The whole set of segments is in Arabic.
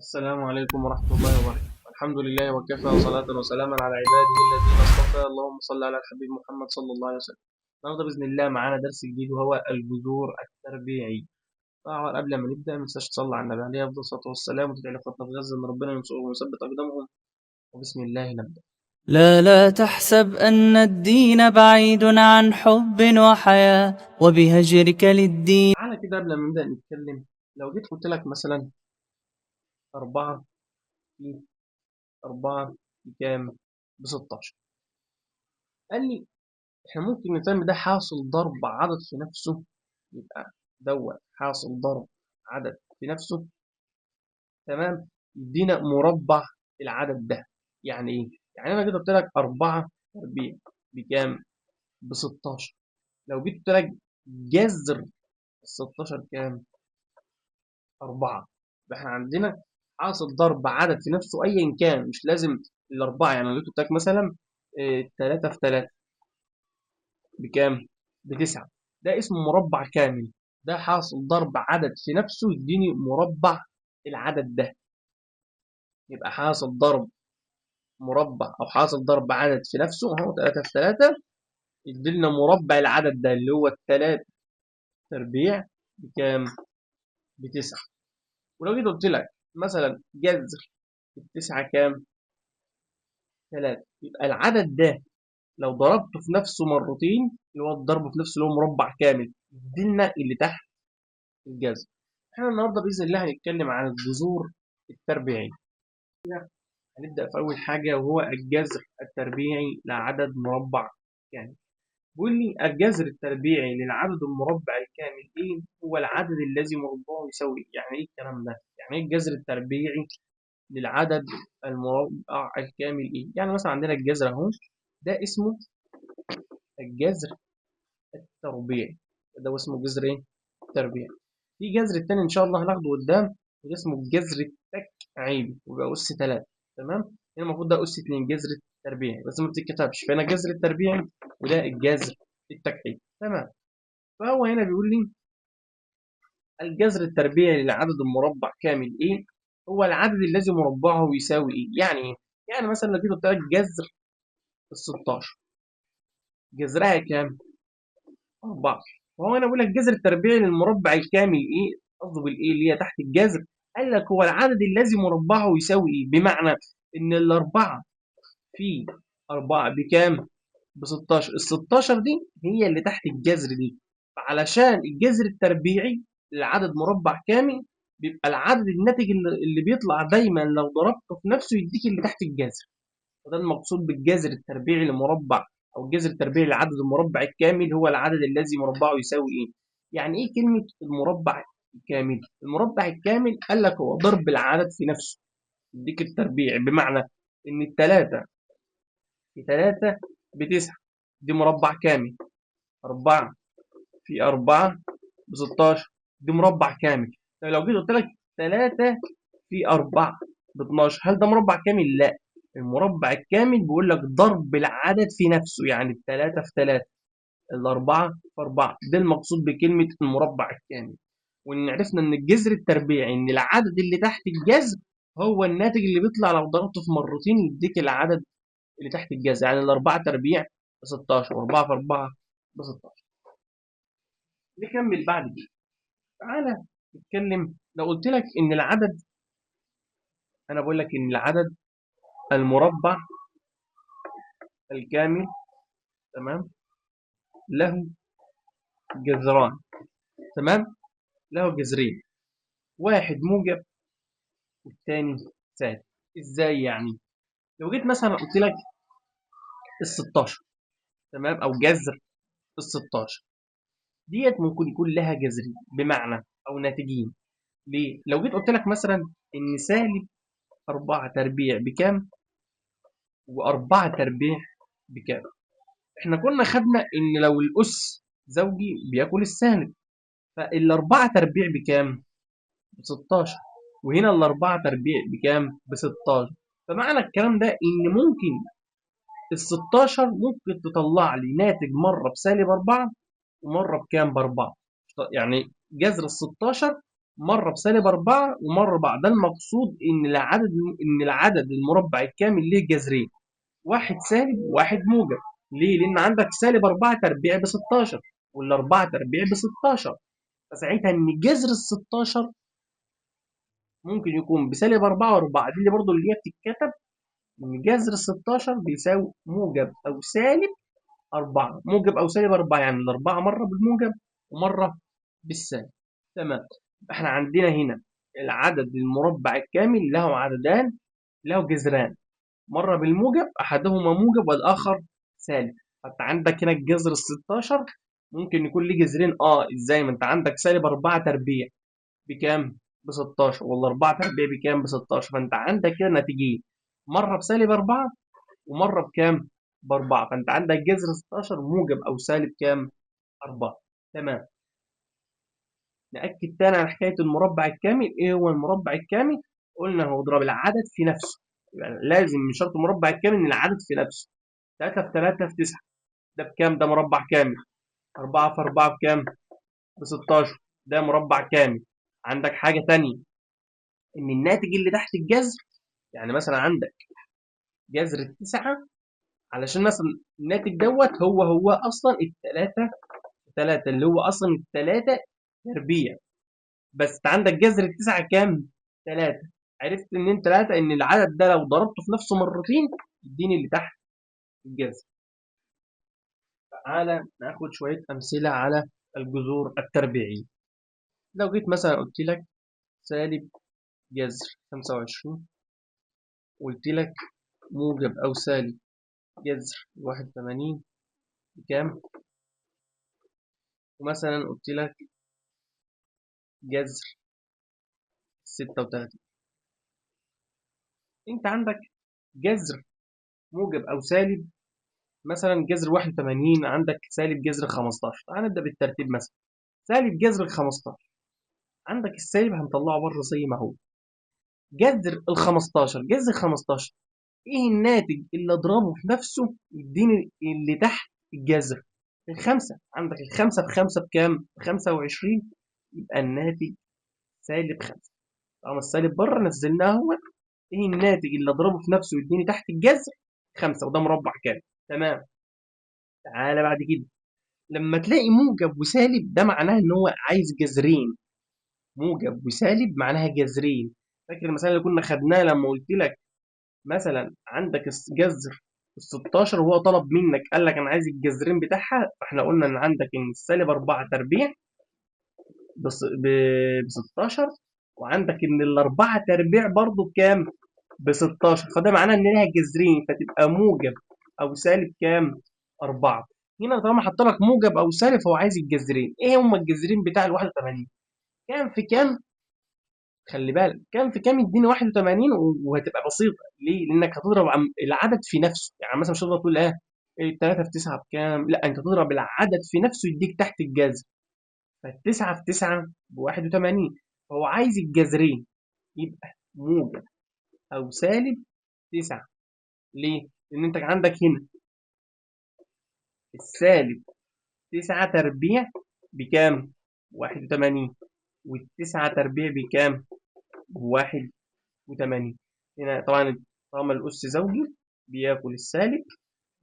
السلام عليكم ورحمة الله وبركاته. الحمد لله وكفى وصلاة وسلاما على عباده الذين اصطفى. اللهم صل على الحبيب محمد صلى الله عليه وسلم. النهارده بإذن الله معانا درس جديد وهو الجذور التربيعي. طبعا قبل ما نبدأ ما تنساش تصلي على النبي عليه أفضل الصلاة والسلام وتدعي لإخواتنا في غزة إن ربنا ينصرهم ويثبت أقدامهم. وبسم الله نبدأ. لا تحسب أن الدين بعيد عن حب وحياة وبهجرك للدين. تعالى كده قبل ما نبدأ نتكلم، لو جيت قلت لك مثلا 4 في 4 بكام؟ ب16. قال لي احنا ممكن نسمي ده حاصل ضرب عدد في نفسه، يبقى دوت حاصل ضرب عدد في نفسه. تمام، يدينا مربع العدد ده. يعني ايه؟ يعني انا جيت قلت لك 4 تربيع بكام؟ ب 16. لو جيت قلت لك جذر ال 16 كام؟ 4. يبقى احنا عندنا حاصل ضرب عدد في نفسه ايا كان، مش لازم الاربعه. يعني لو جيت قلت لك مثلا 3 في 3 بكام؟ ب9. ده اسمه مربع كامل. ده حاصل ضرب عدد في نفسه يديني مربع العدد ده. يبقى حاصل ضرب مربع او حاصل ضرب عدد في نفسه اهو 3 في 3 يديلنا مربع العدد ده اللي هو التلات تربيع بكام؟ ب9. ولو جيت قلت لك مثلا جذر التسعة كام؟ 3. يبقى العدد ده لو ضربته في نفسه مرتين اللي هو الضرب في نفسه اللي هو مربع كامل يديلنا اللي تحت الجذر. احنا النهارده باذن الله هنتكلم عن الجذور التربيعيه. هنبدا في اول حاجه وهو الجذر التربيعي لعدد مربع كامل. بيقول لي الجذر التربيعي للعدد المربع الكامل ايه؟ هو العدد الذي مربعه يساوي. يعني ايه الكلام ده؟ يعني ايه الجذر التربيعي للعدد المربع الكامل ايه؟ يعني مثلا عندنا الجذر اهو، ده اسمه الجذر التربيعي. ده اسمه جذر ايه؟ تربيعي. في جذر التاني ان شاء الله هناخده قدام، وده اسمه الجذر التكعيبي ويبقى اس 3. تمام؟ هنا المفروض ده اس 2 جذر التربيعي بس ما بتتكتبش، فهنا الجذر التربيعي وده الجذر التكعيبي. تمام؟ فهو هنا بيقول لي الجذر التربيعي للعدد المربع كامل ايه؟ هو العدد الذي مربعه يساوي ايه؟ يعني ايه؟ يعني مثلا لو جيت قلت لك جذر ال 16 جذرها كام؟ 4. وهو انا بقول لك الجذر التربيعي للمربع الكامل ايه؟ قصده بالايه اللي هي تحت الجذر. قال لك هو العدد الذي مربعه يساوي ايه؟ بمعنى ان الاربعه في 4 بكام؟ ب 16. ال 16 دي هي اللي تحت الجذر دي. فعلشان الجذر التربيعي للعدد مربع كامل بيبقى العدد الناتج اللي بيطلع دايما لو ضربته في نفسه يديك اللي تحت الجذر. وده المقصود بالجذر التربيعي لمربع او الجذر التربيعي للعدد المربع الكامل هو العدد الذي مربعه يساوي ايه. يعني ايه كلمه المربع الكامل؟ المربع الكامل قال لك هو ضرب العدد في نفسه يديك التربيع. بمعنى ان الثلاثه في 3 ب9 دي مربع كامل. 4 في 4 ب 16 دي مربع كامل. طيب لو جيت قلت لك 3 في 4 ب 12 هل ده مربع كامل؟ لا. المربع الكامل بيقول لك ضرب العدد في نفسه، يعني الثلاثة في 3 الأربعة في 4. ده المقصود بكلمة المربع الكامل. وإن عرفنا إن الجذر التربيعي إن العدد اللي تحت الجذر هو الناتج اللي بيطلع لو ضربته في مرتين يديك العدد اللي تحت الجذر. يعني الأربعة تربيع ب 16 و4 في 4 ب 16. نكمل بعد كده. تعالى نتكلم. لو قلت لك إن العدد، أنا بقول لك إن العدد المربع الكامل تمام له جذران. تمام، له جذرين، واحد موجب والتاني سالب. ازاي يعني؟ لو جيت مثلا قلت لك ال 16 تمام او جذر ال 16 ديت ممكن يكون لها جذرين بمعنى او ناتجين. ليه؟ لو جيت قلت لك مثلا ان سالب 4 تربيع بكام و4 تربيع بكام. احنا كنا خدنا ان لو الاس زوجي بياكل السالب، فالاربعه تربيع بكام؟ ب 16. وهنا الاربعه تربيع بكام؟ ب 16. فمعنى الكلام ده ان ممكن ال 16 ممكن تطلع لي ناتج مره بسالب 4 ومره بكام؟ ب 4. يعني جذر ال 16 مرة بسالب 4 ومرة ب4. ده المقصود إن العدد المربع الكامل ليه جذرين، واحد سالب وواحد موجب. ليه؟ لأن عندك سالب 4 تربيع ب 16 وال4 تربيع ب 16، فساعتها إن جذر ال 16 ممكن يكون بسالب 4 و4. دي اللي برضه اللي هي بتتكتب إن جذر ال 16 بيساوي موجب أو سالب 4. موجب أو سالب 4 يعني الأربعة مرة بالموجب ومرة بالسالب. تمام. احنا عندنا هنا العدد المربع الكامل له عددان، له جذران، مرة بالموجب أحدهما موجب والآخر سالب. فأنت عندك هنا الجذر ال 16 ممكن يكون ليه جذرين. ازاي؟ ما انت عندك سالب 4 تربيع بكام؟ ب 16 ولا 4 تربيع بكام؟ ب 16. فانت عندك كده ناتجين، مرة بسالب 4 ومرة بكام؟ ب 4. فانت عندك جذر 16 موجب أو سالب كام؟ 4. تمام. نأكد تاني على حكاية المربع الكامل. إيه هو المربع الكامل؟ قلنا هو اضرب العدد في نفسه. يعني لازم من شرط المربع الكامل إن العدد في نفسه. 3 في 3 في 9، ده بكام؟ ده مربع كامل. 4 في 4 بكام؟ ب 16، ده مربع كامل. عندك حاجة تانية، إن الناتج اللي تحت الجذر، يعني مثلا عندك جذر التسعة، علشان مثلا الناتج دوت هو أصلا التلاتة، اللي هو أصلا التلاتة تربيع. بس انت عندك جذر التسعة كام؟ 3. عرفت ان انت 3 ان العدد ده لو ضربته في نفسه مرتين يديني اللي تحت الجذر. تعالى ناخد شوية أمثلة على الجذور التربيعية. لو جيت مثلا قلت لك سالب جذر 25، وقلت لك موجب أو سالب جذر 81 بكام؟ ومثلا قلت لك جذر 36. انت عندك جذر موجب أو سالب، مثلا جذر 81 عندك سالب جذر 15. تعال نبدأ بالترتيب. مثلا سالب جذر ال 15، عندك السالب هنطلعه بره زي ما هو. جذر ال 15، جذر 15 ايه الناتج اللي اضربه في نفسه يديني اللي تحت الجذر؟ الخمسة. عندك الخمسة في خمسة بكام؟ ب 25، يبقى الناتج سالب 5. طالما السالب بره نزلناه هو. ايه الناتج اللي اضربه في نفسه يديني تحت الجذر؟ 5، وده مربع كامل. تمام. تعالى بعد كده، لما تلاقي موجب وسالب ده معناه ان هو عايز جذرين. موجب وسالب معناها جذرين. فاكر المثال اللي كنا خدناه لما قلت لك مثلا عندك جذر ال 16 وهو طلب منك قال لك انا عايز الجذرين بتاعها، فاحنا قلنا ان عندك ان السالب 4 تربيع ب 16، وعندك ان الاربعه تربيع برضه بكام؟ ب 16. فده معناه ان لها جذرين، فتبقى موجب او سالب كام؟ 4. هنا طالما حط لك موجب او سالب فهو عايز الجذرين. ايه هم الجذرين بتاع ال 81؟ كام في كام؟ خلي بالك كام في كام يديني 81، وهتبقى بسيطه. ليه؟ لانك هتضرب العدد في نفسه. يعني مثلا مش هتضرب تقول 3 في 9 بكام؟ لا، انت تضرب العدد في نفسه يديك تحت الجذر. فال9 في 9 ب 81، فهو عايز الجذرين، يبقى موجب او سالب 9. ليه؟ لان انت عندك هنا السالب 9 تربيع بكام؟ 81، والتسعة تربيع بكام؟ بواحد 80. هنا طبعا طالما الأس زوجي بياكل السالب،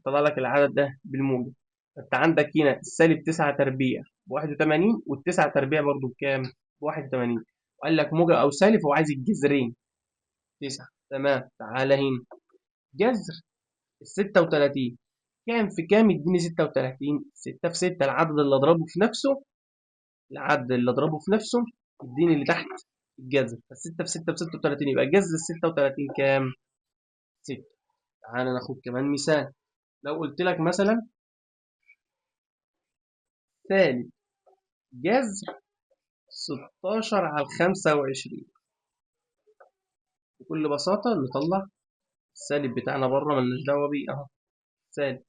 طلع لك العدد ده بالموجب. فانت عندك هنا السالب 9 تربيع ب 81، والتسعة تربيع برضو بكام؟ ب 81. وقال لك موجب أو سالب، هو عايز الجذرين 9. تمام. تعالى هنا جذر ال 36، كام في كام يديني 36؟ 6 في 6، العدد اللي اضربه في نفسه، يديني اللي تحت الجذر. ف6 في 6 ب 36، يبقى جذر ال 36 كام؟ 6. تعالى ناخد كمان مثال. لو قلت لك مثلا سالب جذر 16 على 25، بكل بساطة نطلع السالب بتاعنا بره، ملناش دعوة بيه اهو. سالب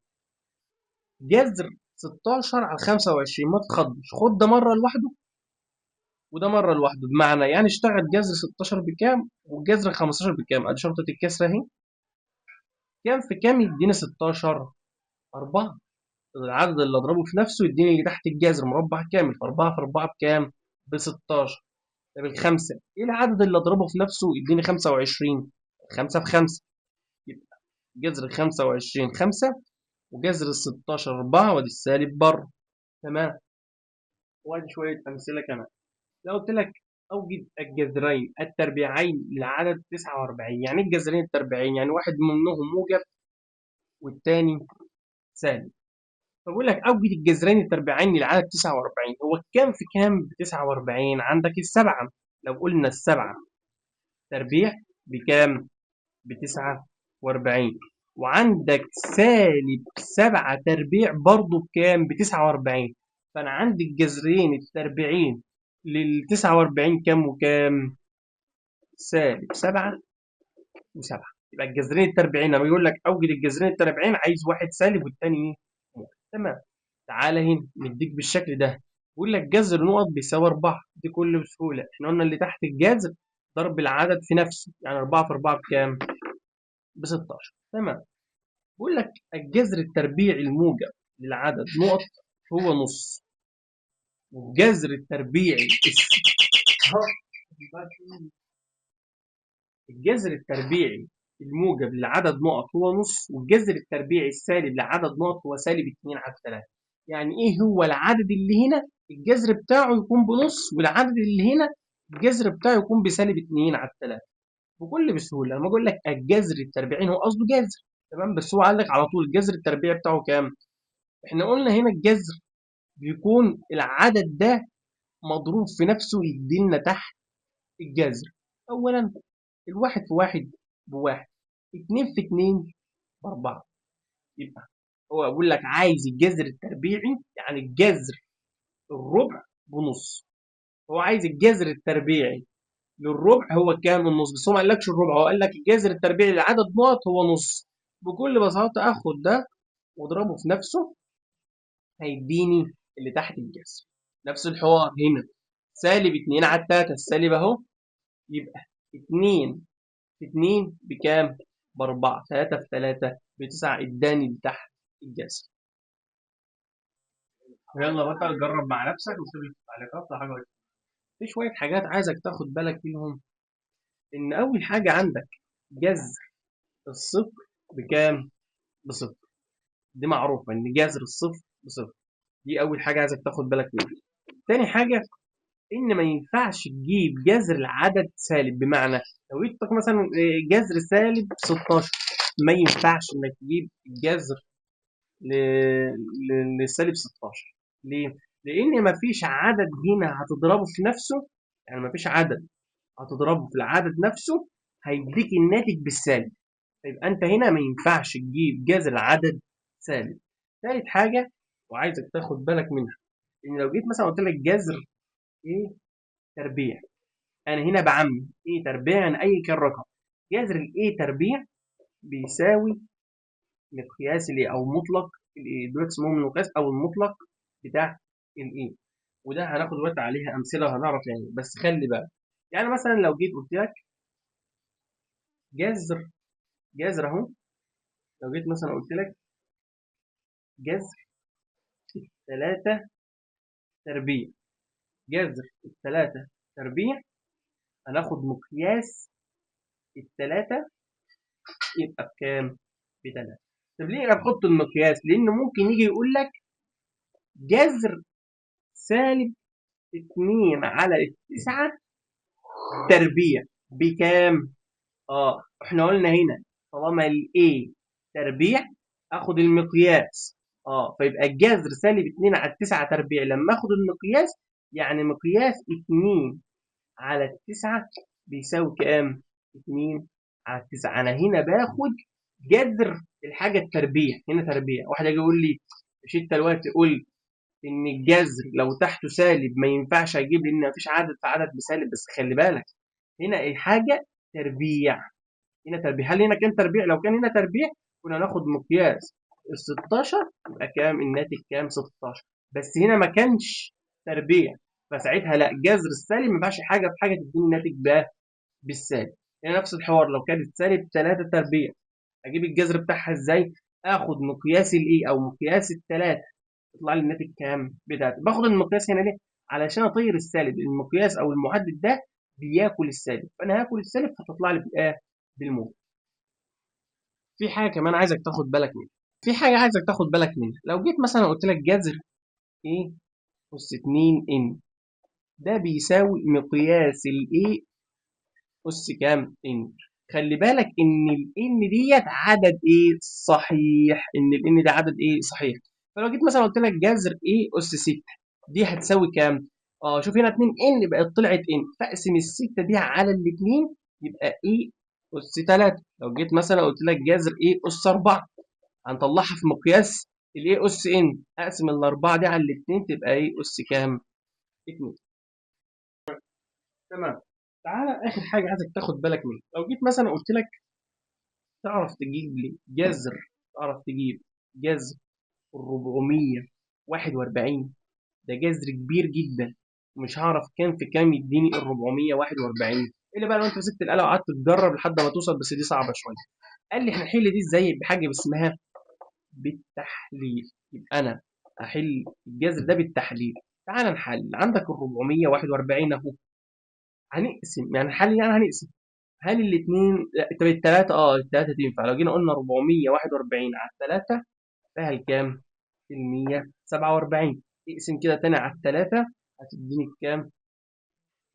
جذر 16 على 25، ما تخضش، خد ده مرة لوحده وده مرة لوحده. بمعنى يعني اشتغل جذر 16 بكام والجذر 15 بكام. ادي شرطة الكسرة اهي. كام في كام يديني 16؟ 4. العدد اللي اضربه في نفسه يديني اللي تحت الجذر مربع كامل. ف4 في 4 بكام؟ ب 16. طب الخمسة ايه العدد اللي اضربه في نفسه يديني 25؟ 5 في 5 يبقى جذر 25 5 وجذر ال 16 4 وادي السالب بره. تمام. وادي شوية أمثلة كمان. لو قلت لك أوجد الجذرين التربيعين للعدد 49، يعني إيه الجذرين التربيعين؟ يعني واحد منهم موجب والتاني سالب. فبقول لك أوجد الجذرين التربيعين للعدد 49، هو كام في كام ب 49؟ عندك السبعة. لو قلنا السبعة تربيع بكام؟ ب 49. وعندك سالب 7 تربيع برضه بكام؟ ب 49. فأنا عندي الجذرين التربيعين لل 49 كام وكام؟ سالب 7 و7. يبقى الجذرين التربيعين لما يقول لك أوجد الجذرين التربيعين عايز واحد سالب والتاني إيه؟ موجب. تمام. تعالى هنا مديك بالشكل ده، بيقول لك جذر نقط بيساوي 4. دي كل بسهولة، احنا قلنا اللي تحت الجذر ضرب العدد في نفسه، يعني 4 في 4 بكام؟ ب 16. تمام. بيقول لك الجذر التربيعي الموجب للعدد نقط هو نص، والجذر التربيعي الجذر التربيعي الموجب للعدد نقط هو نص، والجذر التربيعي السالب لعدد نقط هو سالب 2 على 3. يعني ايه هو العدد اللي هنا الجذر بتاعه يكون بنص، والعدد اللي هنا الجذر بتاعه يكون بسالب 2 على 3؟ بكل بسهوله لما اقول لك الجذر التربيعي هو قصده جذر. تمام. بس هو قال لك على طول الجذر التربيعي بتاعه كام؟ احنا قلنا هنا الجذر بيكون العدد ده مضروب في نفسه يدينا تحت الجذر. اولا الواحد في واحد بواحد، اتنين في اتنين باربعة. يبقى هو بيقول لك عايز الجذر التربيعي، يعني الجذر الربع بنص. هو عايز الجذر التربيعي للربع هو كام؟ النص. بس هو ما قالكش الربع، هو قال لك الجذر التربيعي لعدد نقط هو نص. بكل بساطة اخد ده واضربه في نفسه هيديني اللي تحت الجذر. نفس الحوار هنا، سالب 2 على 3 السالب اهو، يبقى 2 في 2 بكام؟ ب4. 3 في 3 ب9 اداني اللي تحت الجذر. ويلا بقى جرب مع نفسك وسيب لي في التعليقات لو حاجه وحشة. في شويه حاجات عايزك تاخد بالك منهم. ان اول حاجه عندك جذر الصفر بكام؟ بصفر. دي معروفه ان جذر الصفر بصفر. دي اول حاجه عايزك تاخد بالك منها. تاني حاجه ان ما ينفعش تجيب جذر العدد سالب، بمعنى لو جيت مثلا جذر سالب 16 ما ينفعش انك تجيب الجذر لسالب 16. ليه؟ لان ما فيش عدد هنا هتضربه في نفسه، يعني ما فيش عدد هتضربه في العدد نفسه هيديك الناتج بالسالب. فيبقى انت هنا ما ينفعش تجيب جذر العدد سالب. ثالث حاجه وعايزك تاخد بالك منها، ان لو جيت مثلا قلت لك جذر ايه تربيع، انا هنا بعمي ايه تربيع يعني اي كان رقم. جذر الايه تربيع بيساوي مقياس الايه او مطلق الايه، دول اسمهم المقياس او المطلق بتاع الايه. وده هناخد وقت عليها امثله وهنعرف يعني، بس خلي بالك. يعني مثلا لو جيت قلت لك جذر اهو، لو جيت مثلا قلت لك جذر 3 تربيع، جذر 3 تربيع هناخد مقياس الثلاثه يبقى بكام؟ ب3. طب ليه انا بحط المقياس؟ لان ممكن يجي يقول لك جذر سالب 2 على 9 تربيع بكام؟ احنا قلنا هنا طالما الايه تربيع اخد المقياس. فيبقى الجذر سالب 2 على 9 تربيع لما اخد المقياس، يعني مقياس 2 على 9 بيساوي كام؟ 2 على 9. انا هنا باخد جذر الحاجه التربيع، هنا تربيع. واحد يجي يقول لي مش انت دلوقتي قلت ان الجذر لو تحته سالب ما ينفعش اجيب لان مفيش عدد في عدد بسالب؟ بس خلي بالك هنا الحاجه تربيع، هنا تربيع. هل هنا كان تربيع؟ لو كان هنا تربيع كنا ناخد مقياس ال 16 يبقى كام الناتج؟ كام؟ 16. بس هنا ما كانش تربيع، فساعتها لا، جذر السالب ما ينفعش حاجه في حاجه تديني ناتج بالسالب. هنا نفس الحوار، لو كانت سالب 3 تربيع اجيب الجذر بتاعها ازاي؟ اخد مقياس الايه او مقياس الثلاثه يطلع لي الناتج كام؟ بتاعتي. باخد المقياس هنا ليه؟ علشان اطير السالب، المقياس او المحدد ده بياكل السالب، فانا هاكل السالب فتطلع لي بالايه؟ بالموجب. في حاجه كمان عايزك تاخد بالك منها، لو جيت مثلا قلت لك جذر ايه اس 2 ان، ده بيساوي مقياس الايه اس كام ان. خلي بالك ان الان ديت عدد ايه صحيح، ان الان ده عدد ايه صحيح. فلو جيت مثلا قلت لك جذر ايه اس 6، دي هتساوي كام؟ شوف هنا 2 ان بقت طلعت ان، فاقسم الستة دي على الاثنين يبقى ايه اس 3. لو جيت مثلا قلت لك جذر ايه اس 4، هنطلعها في مقياس الايه اس ان، اقسم الاربعه دي على الاثنين تبقى ايه اس كام؟ 2. تمام. تعالى اخر حاجه عايزك تاخد بالك منها، لو جيت مثلا قلت لك تعرف تجيب لي جذر، تعرف تجيب جذر 441، ده جذر كبير جدا، ومش هعرف كام في كام يديني ال 441، الا بقى لو انت مسكت الاله وقعدت تجرب لحد ما توصل، بس دي صعبه شويه. قال لي هنحل دي ازاي؟ بحاجه اسمها بالتحليل. يبقى انا احل الجذر ده بالتحليل. تعال نحلل. عندك ال 441 اهو، هنقسم يعني حل، يعني هنقسم. هل الاثنين؟ طب الثلاثه، الثلاثه تنفع. لو جينا قلنا 441 على الثلاثه فيها الكام؟ ال 147. اقسم كده تاني على الثلاثه هتديني الكام؟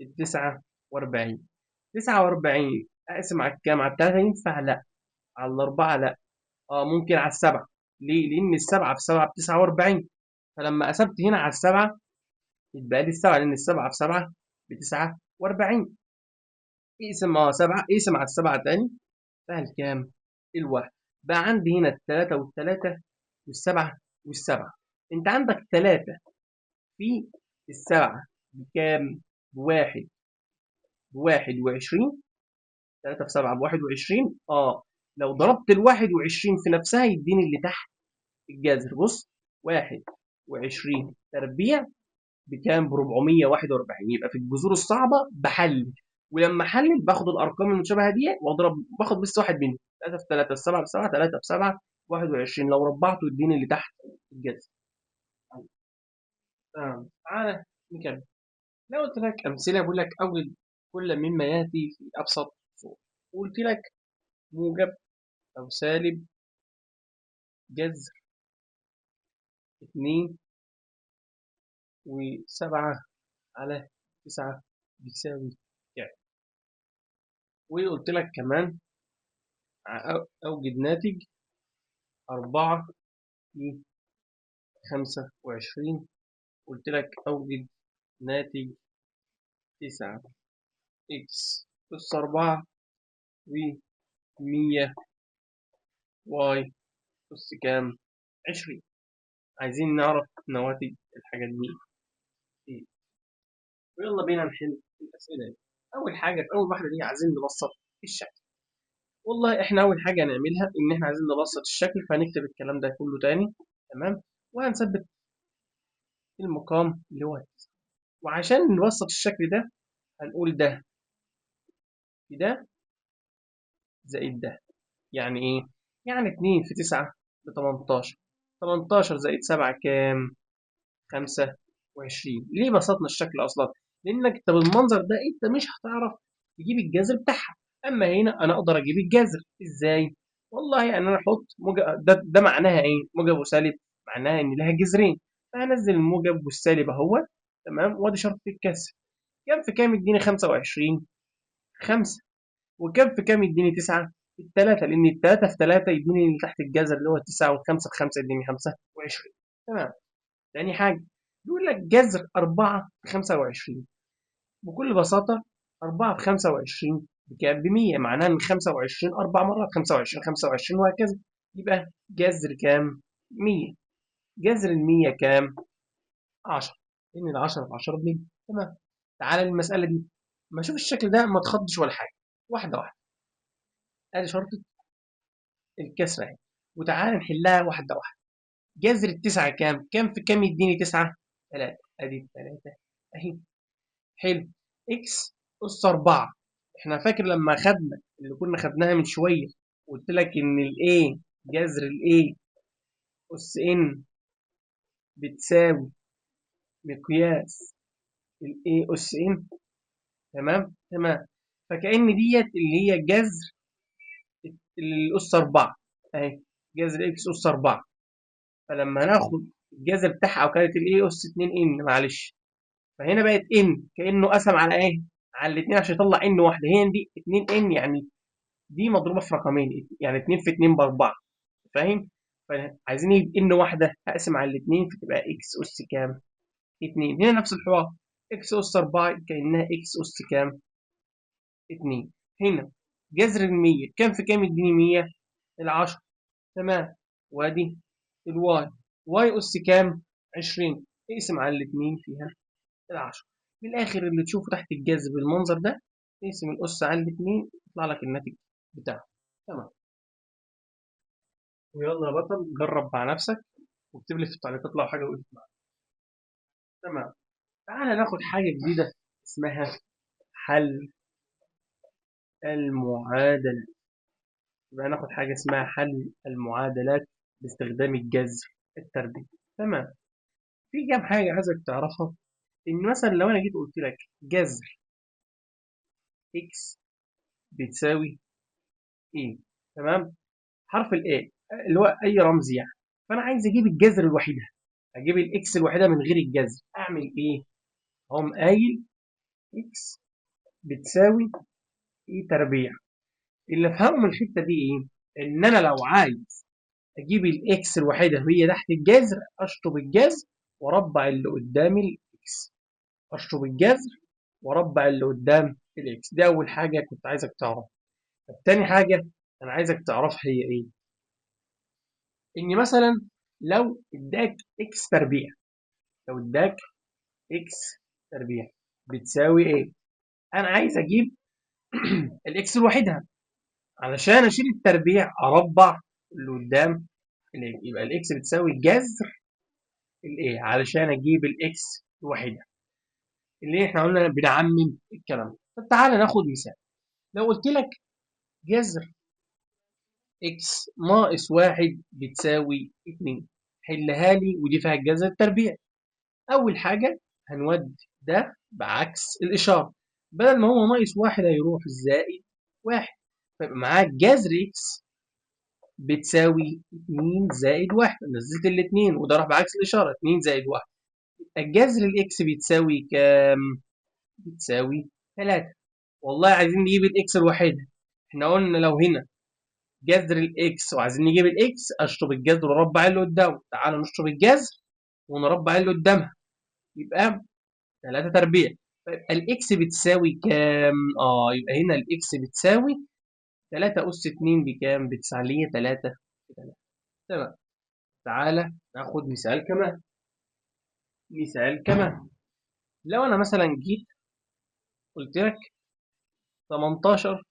ال 49. 49 اقسم على الكام؟ على الثلاثه ينفع؟ لا. على الاربعه لا. ممكن على السبعه. ليه؟ لان السبعه في 7 ب 49، فلما قسمت هنا على السبعه يتبقى لي السبعه، لان السبعه في 7 ب 49. اقسم 7، اقسم على السبعه تاني فيها الكام؟ الواحد. بقى عندي هنا التلاتة والتلاتة والسبعة والسبعة. انت عندك تلاتة في السبعة بكام؟ بواحد، بواحد وعشرين. تلاتة في سبعة بواحد وعشرين. لو ضربت الواحد وعشرين في نفسها يديني اللي تحت الجذر. بص، واحد وعشرين تربيع بكام؟ ب 441. يبقى في الجذور الصعبة بحلل، ولما احلل باخد الارقام المشابهه دي واضرب، باخد بس واحد منهم. 3 في 3 7 في 7، 3 في 7 21، لو ربعته يديني اللي تحت الجذر. تمام. تعالى نكمل. لو قلت لك امثله، بقول لك اوجد كل مما ياتي في ابسط صوره. وقلت لك موجب او سالب جذر 2 و7 على 9 بيساوي كام. وقلت لك كمان اوجد ناتج 4 في 25. قلت لك أوجد ناتج 9 إكس أس 4 و100 واي أس كام؟ 20. عايزين نعرف نواتج الحاجات دي إيه. ويلا بينا نحل الأسئلة دي. أول حاجة، في أول واحدة دي عايزين نبسط الشكل. والله إحنا أول حاجة هنعملها إن إحنا عايزين نبسط الشكل، فهنكتب الكلام ده كله تاني. تمام. وهنثبت المقام اللي هو 9. وعشان نبسط الشكل ده هنقول ده في ده زائد ده. يعني إيه؟ يعني 2 في 9 ب 18. 18 زائد 7 كام؟ 25. ليه بسطنا الشكل أصلا؟ لأنك أنت بالمنظر ده أنت مش هتعرف تجيب الجذر بتاعها. أما هنا أنا أقدر أجيب الجذر إزاي؟ والله يعني أنا أحط موجب، ده معناها إيه؟ موجب وسالب، معناها إن لها جذرين، فهنزل الموجب والسالب أهو. تمام. وأدي شرط الكسر. كام في كام يديني 25؟ 5. وكام في كام يديني 9؟ التلاتة، لأن التلاتة في تلاتة يديني اللي تحت الجذر اللي هو 9، والخمسة في 5 يديني 25. تمام. تاني حاجة بيقول لك جذر 4 في 25. بكل بساطة 4 في 25 بكام؟ ب 100. معناها إن 25 أربع مرات، 25 25 وهكذا. يبقى جذر كام؟ 100. جذر ال 100 كام؟ 10. لأن ال 10 في 10 ب 100. تمام. تعالى للمسألة دي. ما أشوف الشكل ده ما تخضش ولا حاجة، واحدة واحدة. ادي شرطة الكسرة اهي، وتعالى نحلها واحدة واحدة. جذر التسعة كام؟ كام في كام يديني 9؟ 3. ادي التلاتة اهي. حلو. اكس اس 4. احنا فاكر لما خدنا اللي كنا خدناها من شوية، قلت لك ان الايه جذر الايه اس ان بتساوي مقياس الاي اس ان. تمام تمام. فكأن ديت اللي هي جذر الأس 4 أهي، جذر إكس أس 4. فلما ناخد الجذر بتاعها، أو كانت الإيه أس 2 إن معلش، فهنا بقت إن كأنه قسم على إيه؟ على الاتنين عشان يطلع إن واحدة. هي دي 2 إن يعني دي مضروبة في رقمين، يعني 2 في 2 ب4. فاهم؟ فعايزين نجيب إن واحدة هقسم على الاتنين فتبقى إكس أس كام؟ 2. هنا نفس الحوار، إكس أس 4 كأنها إكس أس كام؟ 2. هنا جذر ال100 كام في كام يديني 100؟ ال10. تمام. وادي الواي، واي اس كام؟ 20. اقسم على الاثنين فيها ال10. من الاخر اللي تشوفه تحت الجذر بالمنظر ده، اقسم الاس على الاثنين يطلع لك الناتج بتاعه. تمام. ويلا يا بطل جرب مع نفسك واكتب لي في التعليقات لو حاجه وقفت معاك. تمام. تعالى ناخد حاجه جديده اسمها حل المعادلات. يبقى ناخد حاجه اسمها حل المعادلات باستخدام الجذر التربيعي. تمام. في كام حاجه عايزك تعرفها. ان مثلا لو انا جيت قلت لك جذر اكس بتساوي ايه، تمام، حرف الايه اللي هو اي رمز يعني، فانا عايز اجيب الجذر الوحيده، اجيب الاكس الوحيده من غير الجذر، اعمل ايه؟ اقوم قايل اكس بتساوي ايه تربيع. اللي افهمه من الحته دي ايه؟ ان انا لو عايز اجيب الاكس الوحيده وهي تحت الجذر، اشطب الجذر واربع اللي قدام الاكس، اشطب الجذر واربع اللي قدام الاكس. دي اول حاجه كنت عايزك تعرفها. تاني حاجة أنا عايزك تعرفها هي إيه؟ إن مثلا لو إداك إكس تربيع، لو إداك إكس تربيع بتساوي إيه؟ أنا عايز أجيب الإكس لوحدها، علشان أشيل التربيع أربع اللي قدام الإيه، يبقى الإكس بتساوي جذر الإيه علشان أجيب الإكس لوحدها، اللي إحنا قلنا بنعمم الكلام ده. طب تعالى ناخد مثال. لو قلت لك جذر إكس ناقص واحد بتساوي 2، حلها لي ودي فيها الجذر التربيعي. أول حاجة هنودي ده بعكس الإشارة، بدل ما هو ناقص واحد هيروح زائد واحد، فيبقى معاك جذر إكس بتساوي 2 زائد واحد، نزلت الاتنين وده راح بعكس الإشارة 2 زائد واحد. الجذر الإكس بتساوي كام؟ بتساوي 3. والله عايزين نجيب الإكس الوحيدة، احنا قلنا لو هنا جذر الاكس وعايزين نجيب الاكس، اشطب الجذر وربع اللي قدامه. تعالى نشطب الجذر ونربع اللي قدامها، يبقى 3 تربيع. فيبقى الاكس بتساوي كام؟ يبقى هنا الاكس بتساوي 3 اس 2 بكام؟ بتساوي 3 في 3. تمام. تعالى ناخد مثال كمان. مثال كمان، لو انا مثلا جيت قلت لك 18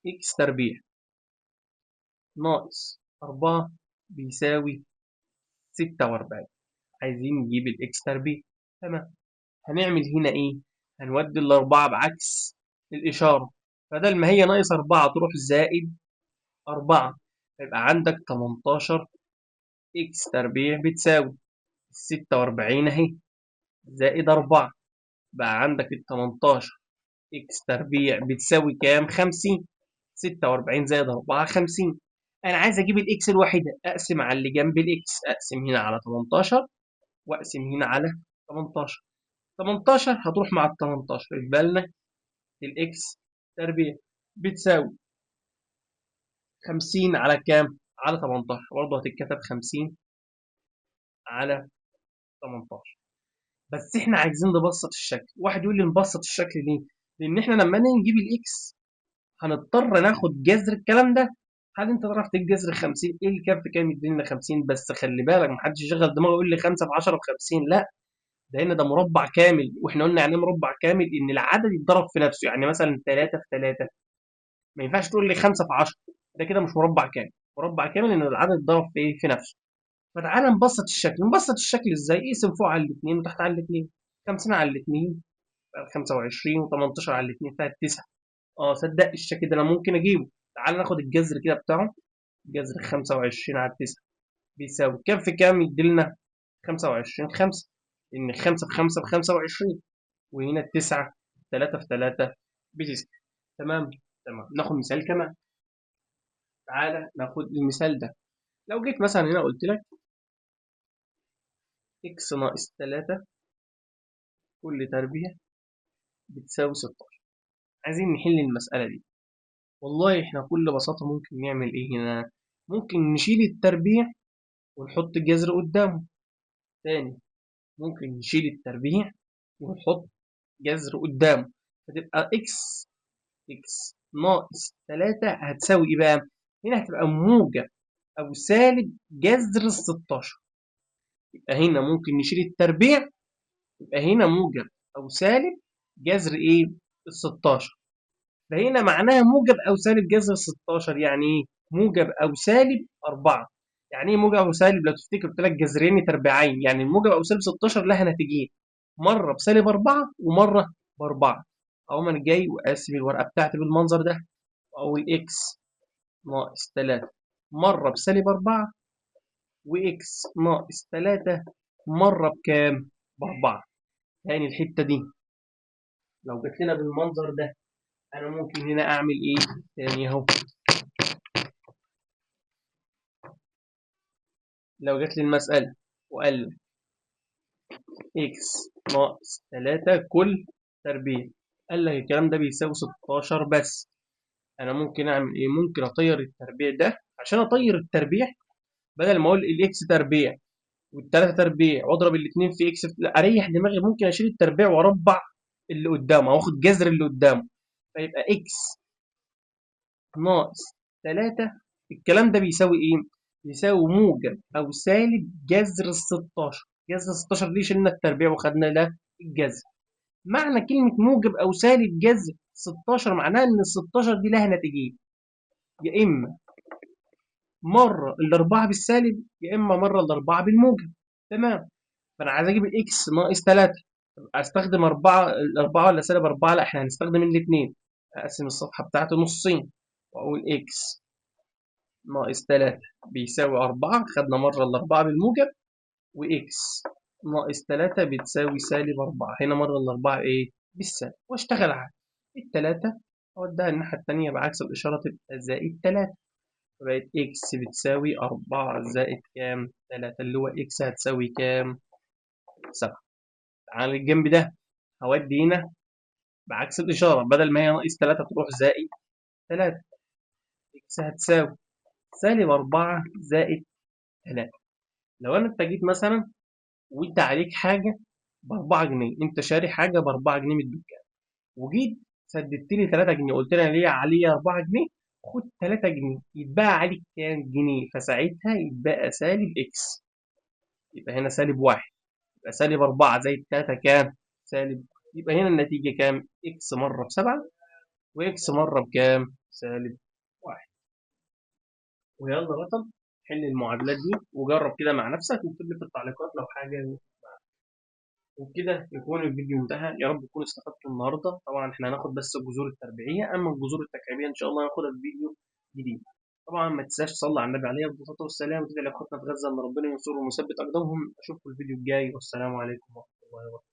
اكس تربيع ناقص 4 بيساوي 46، عايزين نجيب الاكس تربيع. تمام. هنعمل هنا ايه؟ هنودي الاربعة بعكس الاشارة، بدل ما هي ناقص 4 تروح زائد 4، يبقى عندك 18 اكس تربيع بتساوي 46 اهي زائد 4، بقى عندك ال 18 اكس تربيع بتساوي كام؟ 50. 46 زائد 4 50. انا عايز اجيب الاكس الوحيده، اقسم على اللي جنب الاكس، اقسم هنا على 18 واقسم هنا على 18. 18 هتروح مع ال 18 يبقى لنا الاكس تربيع بتساوي 50 على كام؟ على 18، برضه هتتكتب 50 على 18. بس احنا عايزين نبسط الشكل. واحد يقول لي نبسط الشكل ليه؟ لان احنا لما نجيب الاكس هنضطر ناخد جذر الكلام ده. هل انت تعرف تجذر 50 ايه اللي كام في كام يدينا 50؟ بس خلي بالك محدش يشغل دماغه يقول لي 5 في 10 ب 50، لا، ده هنا ده مربع كامل، واحنا قلنا يعني ايه مربع كامل؟ ان العدد يتضرب في نفسه، يعني مثلا 3 في 3، ما ينفعش تقول لي 5 في 10، ده كده مش مربع كامل. مربع كامل ان العدد اتضرب في ايه؟ في نفسه. فتعالى نبسط الشكل. نبسط الشكل ازاي؟ اقسم فوق على الاثنين وتحت على الاثنين. 50 على الاثنين 25 و18 على الاثنين فيها 9. صدق الشكل ده انا ممكن اجيبه. تعالى ناخد الجذر كده بتاعه. جذر 25 على 9 بيساوي كام في كام يدي لنا 25 5. إن 5 في 5 ب25، وهنا التسعة 3 في 3 ب9. تمام. تمام. ناخد مثال كمان. تعالى ناخد المثال ده. لو جيت مثلا هنا قلت لك x ناقص 3 كل تربيع بتساوي 16. عايزين نحل المسألة دي. والله احنا بكل بساطة ممكن نعمل ايه هنا؟ ممكن نشيل التربيع ونحط الجذر قدامه. تاني، ممكن نشيل التربيع ونحط جذر قدامه، فتبقى x ناقص 3 هتساوي ايه بقى؟ هنا هتبقى موجب او سالب جذر ال 16. يبقى هنا ممكن نشيل التربيع، يبقى هنا موجب او سالب جذر ايه؟ ال 16. فهنا معناها موجب او سالب جذر 16 يعني ايه؟ موجب او سالب 4. يعني ايه موجب او سالب؟ لو تفتكر قلت لك جذرين تربيعين، يعني الموجب او سالب 16 لها نتيجين، مره بسالب 4 ومره ب4. اقوم انا جاي وقاسم الورقه بتاعتي بالمنظر ده، واقول اكس ناقص 3 مره بسالب 4، واكس ناقص 3 مره بكام؟ ب4. تاني الحته دي لو جت لنا بالمنظر ده، انا ممكن هنا اعمل ايه؟ تاني اهو، لو جات لي المسألة وقال لي x ناقص 3 كل تربيع، قال لك الكلام ده بيساوي 16 بس، أنا ممكن أعمل إيه؟ ممكن أطير التربيع ده. عشان أطير التربيع، بدل ما أقول الإكس تربيع والتلاتة تربيع وأضرب الاتنين في إكس، لا، أريح دماغي، ممكن أشيل التربيع وأربع اللي قدامه أو آخد جذر اللي قدامه، فيبقى x ناقص 3 الكلام ده بيساوي إيه؟ بيساوي موجب أو سالب جذر ال 16. جذر ال 16 دي شلنا التربيع وخدنا ده الجذر. معنى كلمة موجب أو سالب جذر 16 معناها إن ال 16 دي لها نتيجين، يا إما مرة الأربعة بالسالب يا إما مرة الأربعة بالموجب. تمام. فأنا عايز أجيب الإكس ناقص 3، أستخدم 4 الأربعة ولا سالب 4؟ لا، إحنا هنستخدم الاتنين. أقسم الصفحة بتاعتي نصين وأقول إكس ناقص 3 بيساوي 4، خدنا مرة الأربعة بالموجب، وإكس ناقص 3 بتساوي سالب 4، هنا مرة الأربعة إيه؟ بالسالب، واشتغل عادي. التلاتة أوديها الناحية التانية بعكس الإشارة تبقى زائد 3، فبقت إكس بتساوي 4 زائد كام؟ 3، اللي هو إكس هتساوي كام؟ 7. على الجنب ده هودي هنا بعكس الإشارة، بدل ما هي ناقص 3 تروح زائد 3، إكس هتساوي سالب 4 زائد 3. لو أنت جيت مثلا وأنت عليك حاجة ب4 جنيه، أنت شاري حاجة ب4 جنيه من الدكان، وجيت سددت لي 3 جنيه، قلت لي انا ليا عليا 4 جنيه، خد 3 جنيه، يتبقى عليك كام جنيه؟ فساعتها يتبقى سالب اكس، يبقى هنا سالب 1، يبقى سالب 4 زائد 3 كام؟ سالب. يبقى هنا النتيجة كام؟ اكس مرة ب7 واكس مرة بكام؟ سالب 1. ويلا بطل حل المعادلات دي وجرب كده مع نفسك، واكتب لي في التعليقات لو حاجة. وبكده يكون الفيديو انتهى. يا رب تكونوا استفدتوا النهارده. طبعا احنا هناخد بس الجذور التربيعيه، اما الجذور التكعيبيه ان شاء الله هناخدها في فيديو جديد. طبعا ما تنساش تصلي على النبي عليه الصلاه والسلام، وتدعي لاخواتنا في غزه ان ربنا ينصرهم ويثبت اقدامهم. اشوفكم الفيديو الجاي، والسلام عليكم ورحمه الله وبركاته.